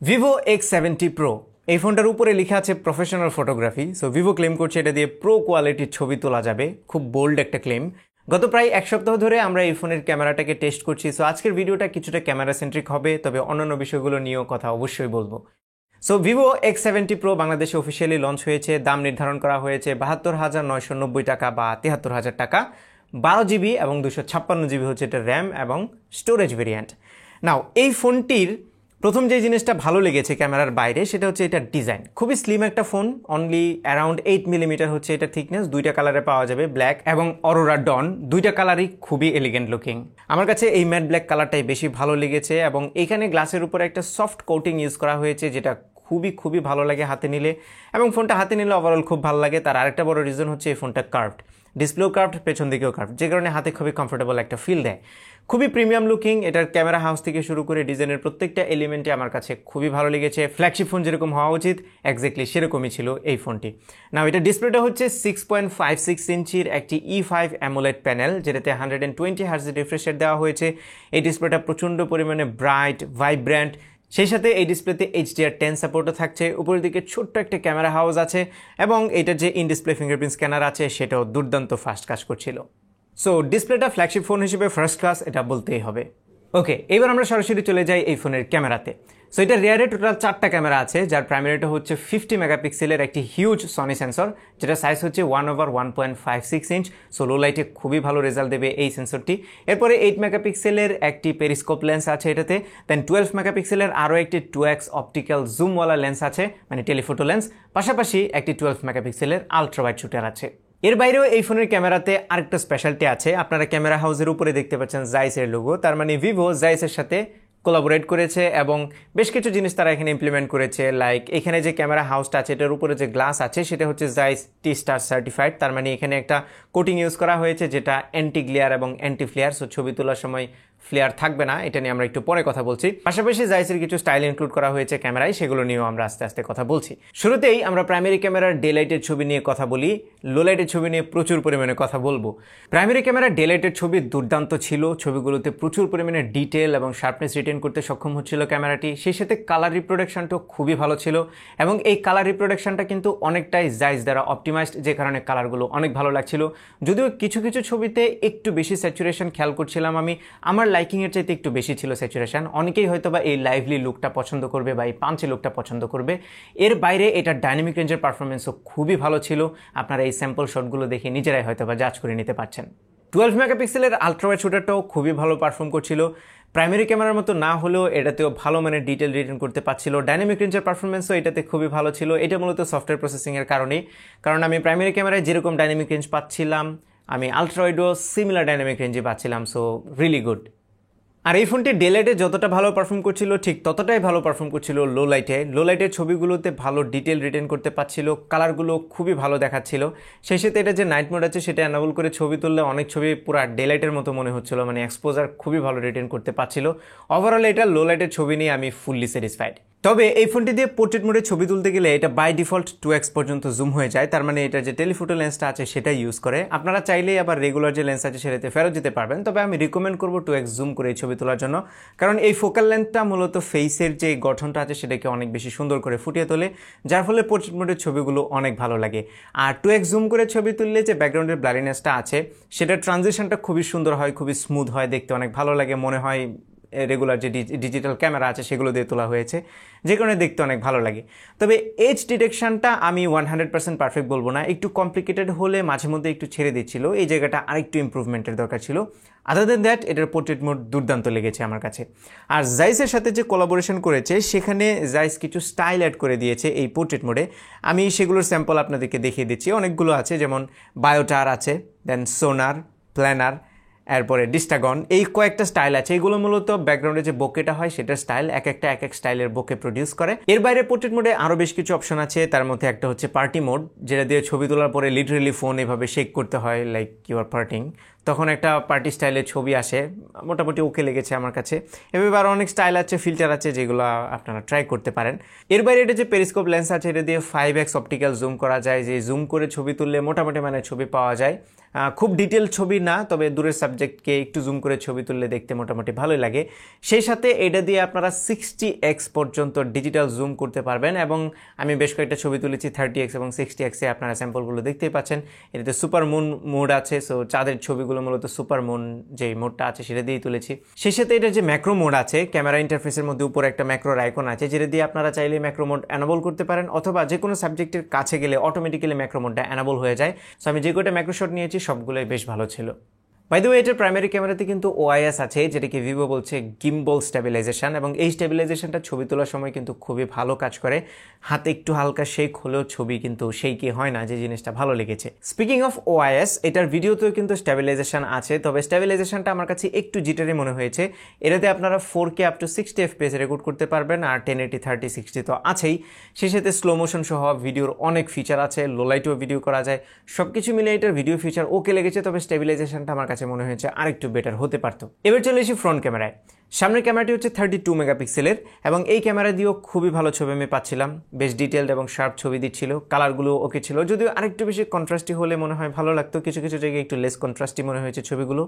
Vivo X70 Pro এই ফোনটার উপরে লেখা আছে professional photography. So Vivo claim করছে এটা দিয়ে প্রো কোয়ালিটির ছবি তোলা যাবে। খুব বোল্ড একটা ক্লেম। গত প্রায় এক সপ্তাহ ধরে আমরা এই ফোনের ক্যামেরাটাকে টেস্ট করছি। সো আজকের ভিডিওটা কিছুটা ক্যামেরা সেন্ট্রিক হবে, তবে অন্যান্য বিষয়গুলো নিয়েও কথা অবশ্যই বলবো। সো ভিভো X70 Pro বাংলাদেশে অফিসিয়ালি লঞ্চ হয়েছে। দাম নির্ধারণ করা হয়েছে ৭২,৯৯০ টাকা বা ৭৩,০০০ টাকা। 12GB এবং 256GB হচ্ছে এটা র্যাম এবং স্টোরেজ ভেরিয়েন্ট। নাও এই ফোনটির প্রথম যে জিনিসটা ভালো লেগেছে ক্যামেরার বাইরে সেটা হচ্ছে এটার ডিজাইন। খুবই স্লিম একটা ফোন, অনলি অ্যারাউন্ড 8mm হচ্ছে এটা থিকনেস। দুইটা কালারে পাওয়া যাবে, ব্ল্যাক এবং অরোরা ডন। দুইটা কালারই খুবই এলিগেন্ট লুকিং। আমার কাছে এই ম্যাট ব্ল্যাক কালারটাই বেশি ভালো লেগেছে এবং এখানে গ্লাসের উপরে একটা সফট কোটিং ইউজ করা হয়েছে যেটা খুবই ভালো লাগে হাতে নিলে, এবং ফোনটা হাতে নিলে ওভারঅল খুব ভালো লাগে। তার আরেকটা বড় রিজন হচ্ছে এই ফোনটা কার্ভড, ডিসপ্লেও কার্ভড, পেছন দিকেও কার্ভড, যে কারণে হাতে খুবই কমফোর্টেবল একটা ফিল দেয়। খুবই প্রিমিয়াম লুকিং। এটার ক্যামেরা হাউস থেকে শুরু করে ডিজাইনের প্রত্যেকটা এলিমেন্টে আমার কাছে খুবই ভালো লেগেছে। ফ্ল্যাগশিপ ফোন যেরকম হওয়া উচিত এক্স্যাক্টলি সেরকমই ছিল এই ফোনটি। না, এটা ডিসপ্লেটা হচ্ছে 6.56 ইঞ্চির একটি E5 অ্যামোলেড প্যানেল, যেটাতে 120 Hz রিফ্রেশ রেট দেওয়া হয়েছে। এই ডিসপ্লেটা প্রচণ্ড পরিমাণে ব্রাইট, ভাইব্র্যান্ট। সেই সাথে এই ডিসপ্লেতে HDR10 সাপোর্টও থাকছে। উপরের দিকে ছোট্ট একটা ক্যামেরা হাউস আছে এবং এটার যে ইন ডিসপ্লে ফিঙ্গারপ্রিন্ট স্ক্যানার আছে সেটাও দুর্দান্ত ফাস্ট কাজ করছিল। সো ডিসপ্লেটা ফ্ল্যাগশিপ ফোন হিসেবে ফার্স্ট ক্লাস, এটা বলতেই হবে। ওকে, এবার আমরা সরাসরি চলে যাই এই ফোনের ক্যামেরাতে। সো এটা রিয়ারে টোটাল 4টা ক্যামেরা আছে, যার প্রাইমারিটা হচ্ছে 50 মেগাপিক্সেলের একটি হিউজ সনি সেন্সর, যেটা সাইজ হচ্ছে 1/1.56 ইঞ্চ। সো লো লাইটে খুবই ভালো রেজাল্ট দেবে এই সেন্সরটি। এরপরে 8 মেগাপিক্সেলের একটি পেরিস্কোপ লেন্স আছে এটাতে। দেন 12 মেগাপিক্সেলের আরও একটি 2x অপটিক্যাল জুমওয়ালা লেন্স আছে, মানে টেলিফোটো লেন্স। পাশাপাশি একটি 12 মেগাপিক্সেলের আলট্রা ওয়াইড শুটার আছে। এর বাইরেও এই ফোনের ক্যামেরাতে আরেকটা স্পেশালিটি আছে। আপনারা ক্যামেরা হাউসের উপরে দেখতে পাচ্ছেন জাইসের লোগো, তার মানে ভিভো জাইসের সাথে কোলাবোরেট করেছে এবং বেশ কিছু জিনিস তারা এখানে ইমপ্লিমেন্ট করেছে। লাইক এখানে যে ক্যামেরা হাউসটা আছে এটার উপরে যে গ্লাস আছে সেটা হচ্ছে জাইস T-Star সার্টিফাইড। তার মানে এখানে একটা কোটিং ইউজ করা হয়েছে যেটা অ্যান্টি গ্লেয়ার এবং অ্যান্টি ফ্লেয়ার। সো ছবি তোলার সময় ফ্লেয়ার থাকবে না, এটা নিয়ে আমরা একটু পরে কথা বলছি। পাশাপাশি জাইসের কিছু স্টাইল ইনক্লুড করা হয়েছে ক্যামেরায়, সেগুলো নিয়েও আমরা আস্তে আস্তে কথা বলছি। শুরুতেই আমরা প্রাইমারি ক্যামেরার ডে লাইটের ছবি নিয়ে কথা বলি, লো লাইটের ছবি নিয়ে প্রচুর পরিমাণে কথা বলবো। প্রাইমারি ক্যামেরার ডে লাইটের ছবি দুর্দান্ত ছিল। ছবিগুলোতে প্রচুর পরিমাণে ডিটেল এবং শার্পনেস রিটেন করতে সক্ষম হচ্ছিল ক্যামেরাটি। সেই সাথে কালার রিপ্রোডাকশনটাও খুবই ভালো ছিল এবং এই কালার রিপ্রোডাকশনটা কিন্তু অনেকটাই জাইস দ্বারা অপটিমাইজড, যে কারণে কালারগুলো অনেক ভালো লাগছিল। যদিও কিছু কিছু ছবিতে একটু বেশি স্যাচুরেশন খেয়াল করছিলাম আমি, আমার লাইকিংয়ের চাইতে একটু বেশি ছিল স্যাচুরেশন। অনেকেই হয়তো বা এই লাইভলি লুকটা পছন্দ করবে বা এই পাঞ্চি লুকটা পছন্দ করবে। এর বাইরে এটার ডাইনামিক রেঞ্জের পারফরমেন্সও খুবই ভালো ছিল। আপনারা এই স্যাম্পল শটগুলো দেখে নিজেরাই হয়তো বা জাজ করে নিতে পারছেন। 12 মেগাপিক্সেলের আলট্রা ওয়াইড শুটারটাও খুবই ভালো পারফর্ম করছিল। প্রাইমারি ক্যামেরার মতো না হলেও এটাতেও ভালো মানের ডিটেল রিটেন করতে পারছিল। ডাইনামিক রেঞ্জের পারফরমেন্সও এটাতে খুবই ভালো ছিল। এটা মূলত সফটওয়্যার প্রসেসিংয়ের কারণেই, কারণ আমি প্রাইমারি ক্যামেরায় যেরকম ডাইনামিক রেঞ্জ পাচ্ছিলাম আমি আলট্রা ওয়াইডও সিমিলার ডাইনামিক রেঞ্জে পাচ্ছিলাম। So really good. আর এই ফোনটি ডে লাইটে যতটা ভালো পারফর্ম করছিল ঠিক ততটাই ভালো পারফর্ম করছিল লো লাইটে। লো লাইটের ছবিগুলোতে ভালো ডিটেল রিটেন করতে পারছিল, কালারগুলো খুবই ভালো দেখাচ্ছিল। সেই সাথে এটা যে নাইট মোড আছে সেটা অ্যানাবল করে ছবি তুললে অনেক ছবি পুরো ডে লাইটের মতো মনে হচ্ছিল, মানে এক্সপোজার খুবই ভালো রিটেন করতে পারছিল। ওভারঅল এটা লো লাইটের ছবি নিয়ে আমি ফুললি স্যাটিসফাইড। তবে এই ফোনটি দিয়ে পোর্ট্রেট মোডে ছবি তুলতে গেলে এটা বাই ডিফল্ট 2x পর্যন্ত জুম হয়ে যায়। তার মানে এটা যে টেলিফোটো লেন্সটা আছে সেটা ইউজ করে। আপনারা চাইলেই আবার রেগুলার যে লেন্স আছে সেটাতে ফেরত যেতে পারবেন, তবে আমি রিকমেন্ড করবো 2x জুম করে এই ছবি তোলার জন্য, কারণ এই ফোকাল লেন্থটা মূলত ফেসের যে গঠনটা আছে সেটাকে অনেক বেশি সুন্দর করে ফুটিয়ে তোলে, যার ফলে পোর্ট্রেট মোডের ছবিগুলো অনেক ভালো লাগে। আর 2x জুম করে ছবি তুললে যে ব্যাকগ্রাউন্ডের ব্লারিনেসটা আছে সেটার ট্রানজিশনটা খুবই সুন্দর হয়, খুবই স্মুথ হয়, দেখতে অনেক ভালো লাগে। মনে হয় রেগুলার যে ডিজিটাল ক্যামেরা আছে সেগুলো দিয়ে তোলা হয়েছে, যে কারণে দেখতে অনেক ভালো লাগে। তবে এজ ডিটেকশনটা আমি 100% পারফেক্ট বলবো না, একটু কমপ্লিকেটেড হলে মাঝে মধ্যে একটু ছেড়ে দিচ্ছিল। এই জায়গাটা আরেকটু ইম্প্রুভমেন্টের দরকার ছিল। আদার দেন দ্যাট এটার পোর্ট্রেট মোড দুর্দান্ত লেগেছে আমার কাছে। আর জাইসের সাথে যে কোলাবোরেশন করেছে সেখানে জাইস কিছু স্টাইল অ্যাড করে দিয়েছে এই পোর্ট্রেট মোডে। আমি সেগুলোর স্যাম্পল আপনাদেরকে দেখিয়ে দিচ্ছি। অনেকগুলো আছে, যেমন বায়োটার আছে, দেন সোনার, প্ল্যানার, এরপরে ডিস্টাগন, এই কয়েকটা স্টাইল আছে। এগুলো মূলত ব্যাকগ্রাউন্ডে যে বোকেটা হয় সেটার স্টাইল, এক একটা এক এক স্টাইলের বোকে প্রডিউস করে। এর বাইরে পোর্ট্রেট মোডে আরও বেশ কিছু অপশন আছে। তার মধ্যে একটা হচ্ছে পার্টি মোড, যেটা দিয়ে ছবি তোলার পরে লিটারেলি ফোন এভাবে শেক করতে হয় লাইক ইউ আর পার্টিং। তখন একটা পার্টি স্টাইলের ছবি আসে, মোটামুটি ওকে লেগেছে আমার কাছে। এভাবে আরও অনেক স্টাইল আছে, ফিল্টার আছে, যেগুলো আপনারা ট্রাই করতে পারেন। এর বাইরে এটা যে পেরিস্কোপ লেন্স আছে, এটা দিয়ে 5x অপটিক্যাল জুম করা যায়, যে জুম করে ছবি তুললে মোটামুটি মানে ছবি পাওয়া যায়। খুব ডিটেল ছবি না, তবে দূরের সাবজেক্টকে একটু জুম করে ছবি তুললে দেখতে মোটামুটি ভালোই লাগে। সেই সাথে এটা দিয়ে আপনারা 60x পর্যন্ত ডিজিটাল জুম করতে পারবেন, এবং আমি বেশ কয়েকটা ছবি তুলেছি 30x এবং 60x-এ, আপনারা স্যাম্পলগুলো দেখতেই পাচ্ছেন। এটাতে সুপার মুন মোড আছে, সো চাঁদের ছবিগুলো মূলত সুপার মুন যে মোডটা আছে সেটা দিয়েই তুলেছি। সেই সাথে এটা যে ম্যাক্রো মোড আছে, ক্যামেরা ইন্টারফেসের মধ্যে উপরে একটা ম্যাক্রোর আইকন আছে, যেটা দিয়ে আপনারা চাইলে ম্যাক্রো মোড অ্যানাবল করতে পারেন, অথবা যে কোনো সাবজেক্টের কাছে গেলে অটোমেটিক্যালি ম্যাক্রো মোডটা অ্যানাবল হয়ে যায়। সো আমি যে কয়টা ম্যাক্রো শট নিয়েছি সবগুলোই বেশ ভালো ছিল। বাই দ্য ওয়ে, এটার প্রাইমারি ক্যামেরাতে কিন্তু ওআইএস আছে, যেটাকে ভিভো বলছে গিম্বল স্টেবিলাইজেশন, এবং এই স্টেবিলাইজেশনটা ছবি তোলার সময় কিন্তু খুবই ভালো কাজ করে। হাতে একটু হালকা শেক হলেও ছবি কিন্তু সেই কি হয় না, যে জিনিসটা ভালো লেগেছে। স্পিকিং অফ ওআইএস, এটার ভিডিওতেও কিন্তু স্টেবিলাইজেশন আছে, তবে স্টেবিলাইজেশনটা আমার কাছে একটু জিটারি মনে হয়েছে। এটাতে আপনারা 4K up to 60 FPS record করতে পারবেন, আর 1080 30 60 তো আছেই। সেই সাথে স্লো মোশন সহ ভিডিওর অনেক ফিচার আছে, লো লাইটেও ভিডিও করা যায়। সব কিছু মিলে এটার ভিডিও ফিচার ওকে লেগেছে, তবে স্টেবিলাইজেশনটা আমার কাছে মনে হয়েছে আরেকটু বেটার হতে পারতো। এবার চলে এসে ফ্রন্ট ক্যামেরায়। সামনের ক্যামেরাটি হচ্ছে 32 মেগাপিক্সেলের, এবং এই ক্যামেরা দিয়েও খুবই ভালো ছবি আমি পাচ্ছিলাম। বেশ ডিটেলড এবং শার্প ছবি দিচ্ছিল, কালারগুলো ওকে ছিল, যদিও আরেকটু বেশি কন্ট্রাস্টি হলে মনে হয় ভালো লাগতো। কিছু কিছু জায়গায় একটু লেস কন্ট্রাস্টি মনে হয়েছে ছবিগুলো।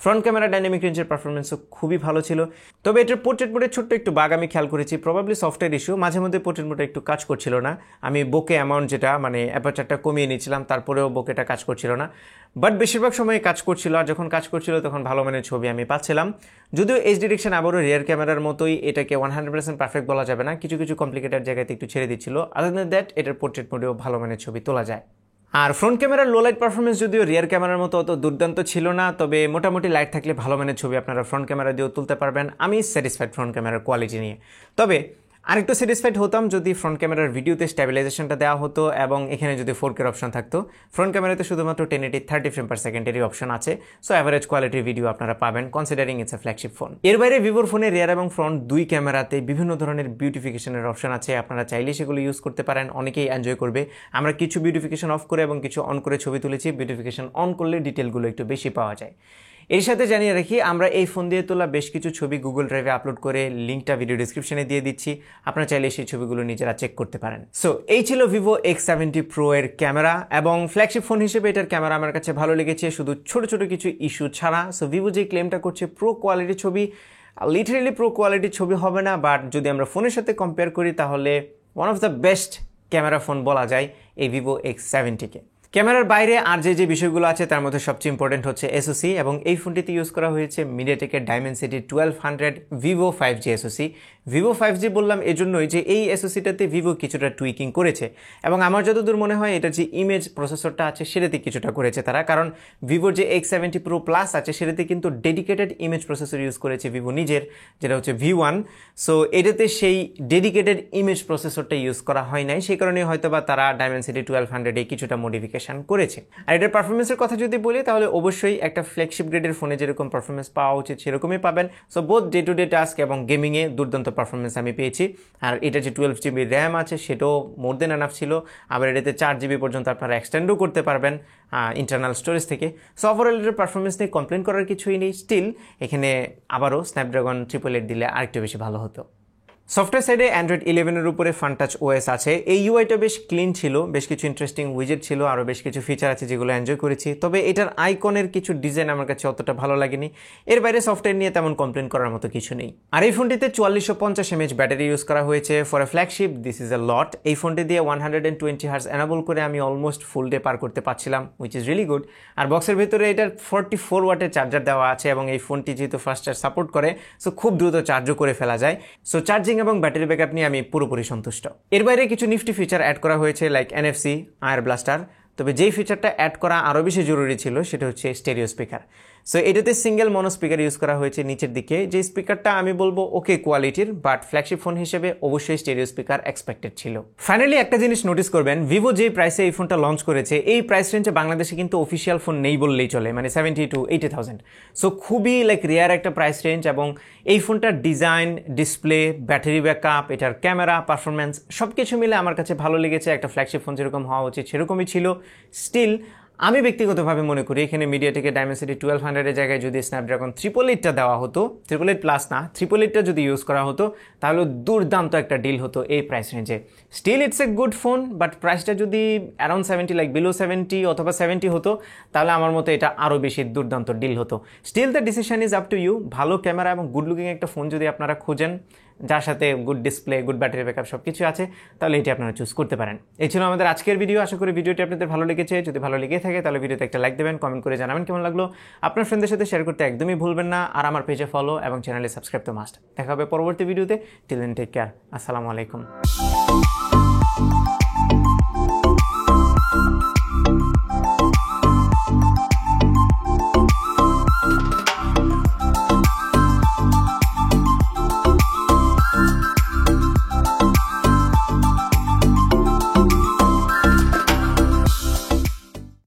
ফ্রন্ট ক্যামেরা ডাইনামিক রেঞ্জের পারফরমেন্সও খুবই ভালো ছিল, তবে এটার পোর্ট্রেট মোডে ছোট্ট একটু বাগ আমি খেয়াল করেছি, প্রবাবলি সফটওয়্যার ইস্যু। মাঝে মধ্যে পোর্ট্রেট মোডে একটু কাজ করছিল না। আমি বোকে অ্যামাউন্ট যেটা মানে অ্যাপারচারটা কমিয়ে নিয়েছিলাম, তারপরেও বোকেটা কাজ করছিল না, বাট বেশিরভাগ সময় কাজ করছিল। আর যখন কাজ করছিল তখন ভালো মানের ছবি আমি পাচ্ছিলাম। যদিও এইচ ডিরেকশন আবারও রিয়ার ক্যামেরার মতোই, এটাকে 100% পারফেক্ট বলা যাবে না, কিছু কিছু কমপ্লিকেটেড জায়গাতে একটু ছেড়ে দিচ্ছিল। আদার দ্যান দ্যাট, এটার পোর্ট্রেট মোডেও ভালো মানের ছবি তোলা যায়। আর ফ্রন্ট ক্যামেরার লো লাইট পারফরমেন্স যদিও রিয়ার ক্যামেরার মতো অত দুর্দান্ত ছিল না, তবে মোটামুটি লাইট থাকলে ভালো মানের ছবি আপনারা ফ্রন্ট ক্যামেরা দিয়েও তুলতে পারবেন। আমি স্যাটিসফাইড ফ্রন্ট ক্যামেরার কোয়ালিটি নিয়ে। তবে আরেকটু স্যাটিসফাইড হতাম যদি ফ্রন্ট ক্যামেরার ভিডিওতে স্টেবিলাইজেশনটা দেওয়া হতো, এবং এখানে যদি 4K অপশন থাকতো। ফ্রন্ট ক্যামেরাতে শুধুমাত্র 1080 30 ফ্রেম পার সেকেন্ডেরই অপশন আছে, সো অ্যাভারেজ কোয়ালিটির ভিডিও আপনারা পাবেন, considering it's a flagship phone. এর বাইরে ভিভোর ফোনে রিয়ার এবং ফ্রন্ট দুই ক্যামেরাতে বিভিন্ন ধরনের বিউটিফিকেশনের অপশন আছে, আপনারা চাইলে সেগুলো ইউজ করতে পারেন, অনেকেই এনজয় করবে। আমরা কিছু বিউটিফিকেশন অফ করে এবং কিছু অন করে ছবি তুলেছি। বিউটিফিকেশন অন করলে ডিটেলগুলো একটু বেশি পাওয়া যায়। এর সাথে জানিয়ে রাখি, আমরা এই ফোন দিয়ে তোলা বেশ কিছু ছবি গুগল ড্রাইভে আপলোড করে লিঙ্কটা ভিডিও ডিসক্রিপশনে দিয়ে দিচ্ছি, আপনারা চাইলে সেই ছবিগুলো নিজেরা চেক করতে পারেন। সো এই ছিল ভিভো X70 Pro এর ক্যামেরা, এবং ফ্ল্যাগশিপ ফোন হিসেবে এটার ক্যামেরা আমার কাছে ভালো লেগেছে, শুধু ছোট ছোট কিছু ইস্যু ছাড়া। সো ভিভো যে ক্লেমটা করছে প্রো কোয়ালিটির ছবি, লিটারেলি প্রো কোয়ালিটির ছবি হবে না, বাট যদি আমরা ফোনের সাথে কম্পেয়ার করি তাহলে one of the best camera phone বলা যায় এই ভিভো X70-কে। ক্যামেরার বাইরে আর যে বিষয়গুলো আছে তার মধ্যে সবচেয়ে ইম্পর্টেন্ট হচ্ছে এসওসি, এবং এই ফোনটিতে ইউজ করা হয়েছে মিডিয়াটেকের Dimensity 1200 Vivo 5G SoC. Vivo 5G বললাম এজন্যই যে এই এসওসিটাতে ভিভো কিছুটা টুইকিং করেছে, এবং আমার যতদূর মনে হয় এটার যে ইমেজ প্রসেসরটা আছে সেটাতে কিছুটা করেছে তারা, কারণ ভিভোর যে X70 Pro Plus আছে সেটাতে কিন্তু ডেডিকেটেড ইমেজ প্রসেসর ইউজ করেছে ভিভো নিজের, যেটা হচ্ছে V1। সো এটাতে সেই ডেডিকেটেড ইমেজ প্রসেসরটা ইউজ করা হয় নাই, সেই কারণে হয়তোবা তারা ডাইমেনসিটি 1200-এ কিছুটা মডিফিকেশন করেছে। আর এটার পারফরমেন্সের কথা যদি বলি তাহলে অবশ্যই একটা ফ্ল্যাগশিপ গ্রেডের ফোনে যেরকম পারফরমেন্স পাওয়া উচিত সেরকমই পাবেন। So both day to day task এবং গেমিংয়ে দুর্দান্ত পারফরমেন্স আমি পেয়েছি। আর এটা যে 12GB র্যাম আছে সেটাও মোর দেন এনাফ ছিল, আবার এটাতে 4GB পর্যন্ত আপনারা এক্সটেন্ডও করতে পারবেন ইন্টারনাল স্টোরেজ থেকে। সো ওভারঅল এটার পারফরমেন্স নিয়ে কমপ্লেন করার কিছুই নেই। স্টিল এখানে আবারও স্ন্যাপড্রাগন 888 দিলে আরেকটু বেশি ভালো হতো। সফটওয়্যার সাইডে অ্যান্ড্রয়েড 11-এর উপরে ফানটাচ ওএস আছে। এই ইউআইটা বেশ ক্লিন ছিল, বেশ কিছু ইন্টারেস্টিং উইজেট ছিল, আরও বেশ কিছু ফিচার আছে যেগুলো এনজয় করেছি। তবে এটার আইকনের কিছু ডিজাইন আমার কাছে অতটা ভালো লাগেনি। এর বাইরে সফটওয়্যার নিয়ে তেমন কমপ্লেন করার মতো কিছু নেই। আর এই ফোনটিতে 4450 mAh ব্যাটারি ইউজ করা হয়েছে। For a flagship this is a lot. এই ফোনটি দিয়ে 120 Hz এনাবল করে আমি অলমোস্ট ফুল ডে পার করতে পারছিলাম, উইচ ইজ রিয়েলি গুড। আর বক্সের ভিতরে এটার 44 ওয়াটের চার্জার দেওয়া আছে, এবং এই ফোনটি যেহেতু ফাস্ট চার্জ সাপোর্ট করে সো খুব দ্রুত চার্জও করে ফেলা যায়। সো চার্জিং এবং ব্যাটারি ব্যাকআপ নিয়ে আমি পুরোপুরি সন্তুষ্ট। এর বাইরে কিছু নিফটি ফিচার অ্যাড করা হয়েছে, লাইক NFC, আয়ার ব্লাস্টার। তবে যেই ফিচারটা অ্যাড করা আরও বেশি জরুরি ছিল সেটা হচ্ছে স্টেরিও স্পিকার। সো এটাতে সিঙ্গেল মনো স্পিকার ইউজ করা হয়েছে নিচের দিকে, যে স্পিকারটা আমি বলবো ওকে কোয়ালিটির, বাট ফ্ল্যাগশিপ ফোন হিসেবে অবশ্যই স্টেরিও স্পিকার এক্সপেক্টেড ছিল। ফাইনালি একটা জিনিস নোটিস করবেন, ভিভো যে প্রাইসে এই ফোনটা লঞ্চ করেছে এই প্রাইস রেঞ্জে বাংলাদেশে কিন্তু অফিসিয়াল ফোন নেই বললেই চলে, মানে 70 to 80,000। সো খুবই রেয়ার একটা প্রাইস রেঞ্জ, এবং এই ফোনটার ডিজাইন, ডিসপ্লে, ব্যাটারি ব্যাকআপ, এটার ক্যামেরা পারফরমেন্স সব কিছু মিলে আমার কাছে ভালো লেগেছে। একটা ফ্ল্যাগশিপ ফোন যেরকম হওয়া উচিত সেরকমই ছিল। স্টিল আমি ব্যক্তিগতভাবে মনে করি এখানে মিডিয়াটেকের ডাইমেনসিটি 1200 এর জায়গায় যদি স্ন্যাপড্রাগন 888টা দেওয়া হতো, 888 প্লাস না 888টা যদি ইউজ করা হতো তাহলে দুর্দান্ত একটা ডিল হতো এই প্রাইস রেঞ্জে। Still it's a good phone, but প্রাইসটা যদি অ্যারাউন্ড 70 লাইক বিলো 70 অথবা 70 হতো তাহলে আমার মতো এটা আরও বেশি দুর্দান্ত ডিল হতো। Still the decision is up to you. ভালো ক্যামেরা এবং গুড লুকিং একটা ফোন যদি আপনারা খোঁজেন যার সাথে good display, good battery backup সব কিছু আছে, তাহলে এটি আপনারা চুজ করতে পারেন। এই ছিল আমাদের আজকের ভিডিও। আশা করি ভিডিওটি আপনাদের ভালো লেগেছে। যদি ভালো লেগে থাকে তাহলে ভিডিওতে একটা লাইক দেবেন, কমেন্ট করে জানাবেন কেমন লাগলো। আপনার ফ্রেন্ডদের সাথে শেয়ার করতে একদমই ভুলবেন না। আর আমার পেজে ফলো এবং চ্যানেলে সাবস্ক্রাইব তো মাস্ট। দেখা হবে পরবর্তী ভিডিওতে। Till then take care. আসসালামু আলাইকুম।